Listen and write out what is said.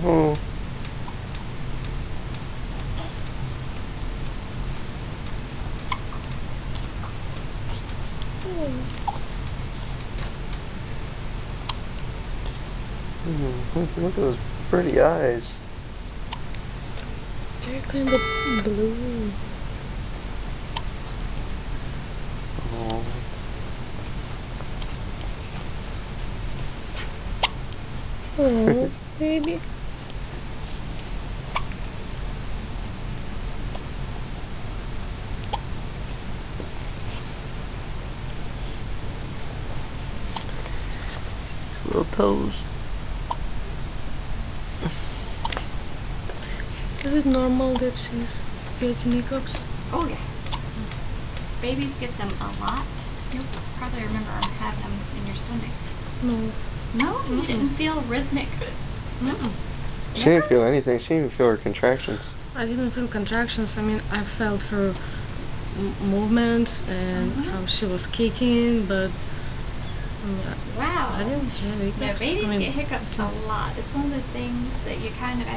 Oh. Look at those pretty eyes. They're kind of blue. Oh. Oh, baby. Little toes. Is it normal that she's getting hiccups? Oh yeah. Babies get them a lot. You'll probably remember having them in your stomach. No. No? You didn't feel rhythmic? She didn't feel anything. She didn't even feel her contractions. I didn't feel contractions. I mean, I felt her movements and how she was kicking, but Wow. I didn't have hiccups. No, babies I mean, get hiccups a lot. It's one of those things that you kind of